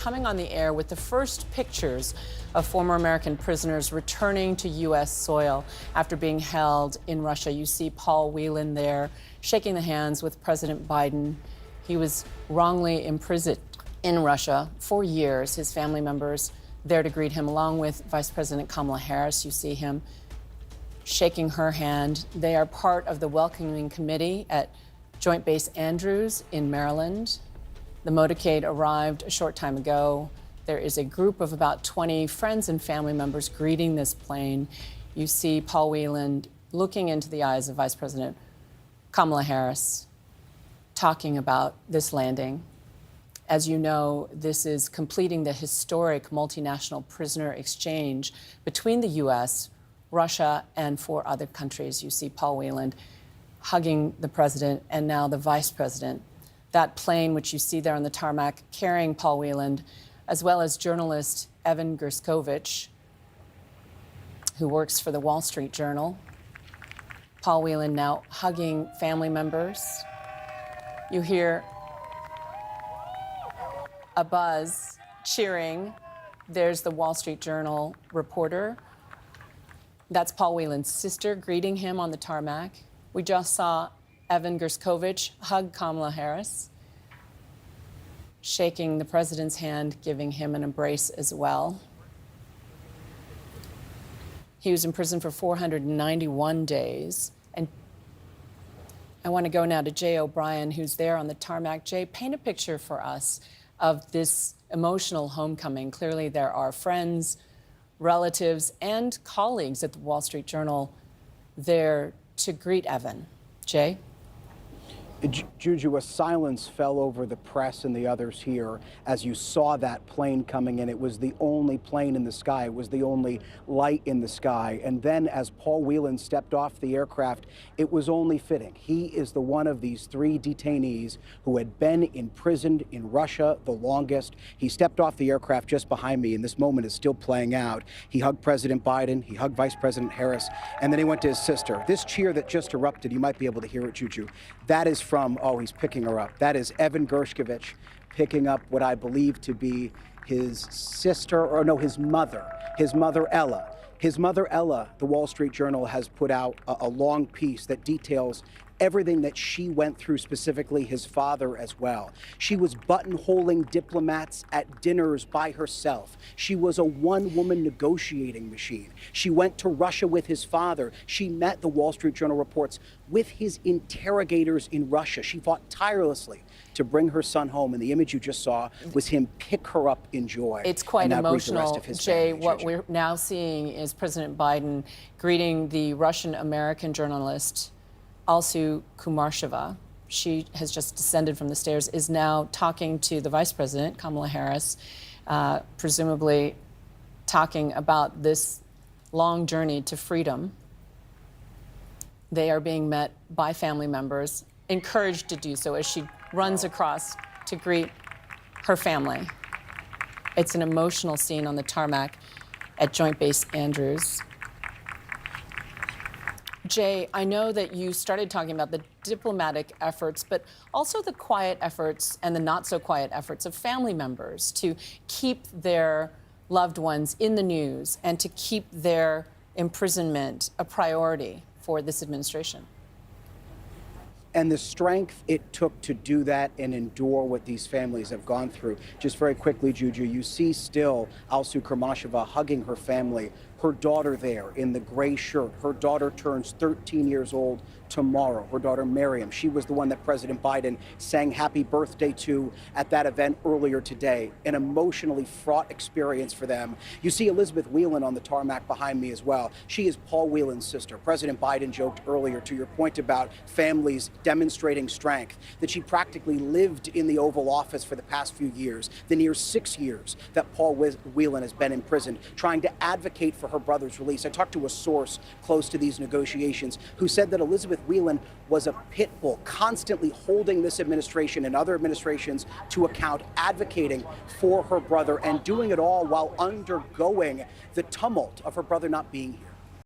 Coming on the air with the first pictures of former American prisoners returning to U.S. soil after being held in Russia. You see Paul Whelan there shaking the hands with President Biden. He was wrongly imprisoned in Russia for years. His family members there to greet him, along with Vice President Kamala Harris. You see him shaking her hand. They are part of the welcoming committee at Joint Base Andrews in Maryland. The motorcade arrived a short time ago. There is a group of about 20 friends and family members greeting this plane. You see Paul Whelan looking into the eyes of Vice President Kamala Harris, talking about this landing. As you know, this is completing the historic multinational prisoner exchange between the U.S., Russia, and 4 other countries. You see Paul Whelan hugging the president and now the vice president. That plane, which you see there on the tarmac, carrying Paul Whelan, as well as journalist Evan Gershkovich, who works for the Wall Street Journal. Paul Whelan now hugging family members. You hear a buzz cheering. There's the Wall Street Journal reporter. That's Paul Whelan's sister greeting him on the tarmac. We just saw Evan Gershkovich hug Kamala Harris, shaking the president's hand, giving him an embrace as well. He was in prison for 491 days. And I want to go now to Jay O'Brien, who's there on the tarmac. Jay, paint a picture for us of this emotional homecoming. Clearly, there are friends, relatives, and colleagues at the Wall Street Journal there to greet Evan. Jay? Juju, a silence fell over the press and the others here as you saw that plane coming in. It was the only plane in the sky. It was the only light in the sky. And then as Paul Whelan stepped off the aircraft, it was only fitting. He is the one of these 3 detainees who had been imprisoned in Russia the longest. He stepped off the aircraft just behind me, and this moment is still playing out. He hugged President Biden, he hugged Vice President Harris, and then he went to his sister. This cheer that just erupted, you might be able to hear it, Juju. That is from, oh, he's picking her up. That is Evan Gershkovich picking up what I believe to be his sister, or no, his mother Ella. His mother Ella, the Wall Street Journal has put out a long piece that details everything that she went through, specifically his father as well. She was buttonholing diplomats at dinners by herself. She was a one-woman negotiating machine. She went to Russia with his father. She met, the Wall Street Journal reports, with his interrogators in Russia. She fought tirelessly to bring her son home, and the image you just saw was him pick her up in joy. It's quite emotional, Jay. What we're now seeing is President Biden greeting the Russian-American journalist Alsu Kurmasheva. She has just descended from the stairs, is now talking to the Vice President, Kamala Harris, presumably talking about this long journey to freedom. They are being met by family members, encouraged to do so as she runs across to greet her family. It's an emotional scene on the tarmac at Joint Base Andrews. Jay, I know that you started talking about the diplomatic efforts, but also the quiet efforts and the not so quiet efforts of family members to keep their loved ones in the news and to keep their imprisonment a priority for this administration. And the strength it took to do that and endure what these families have gone through. Just very quickly, Juju, you see still Alsu Kurmasheva hugging her family, her daughter there in the gray shirt. Her daughter turns 13 years old tomorrow. Her daughter, Miriam, she was the one that President Biden sang happy birthday to at that event earlier today. An emotionally fraught experience for them. You see Elizabeth Whelan on the tarmac behind me as well. She is Paul Whelan's sister. President Biden joked earlier, to your point about families demonstrating strength, that she practically lived in the Oval Office for the past few years, the near 6 years that Paul Whelan has been imprisoned, trying to advocate for her brother's release. I talked to a source close to these negotiations who said that Elizabeth Whelan was a pit bull, constantly holding this administration and other administrations to account, advocating for her brother, and doing it all while undergoing the tumult of her brother not being here.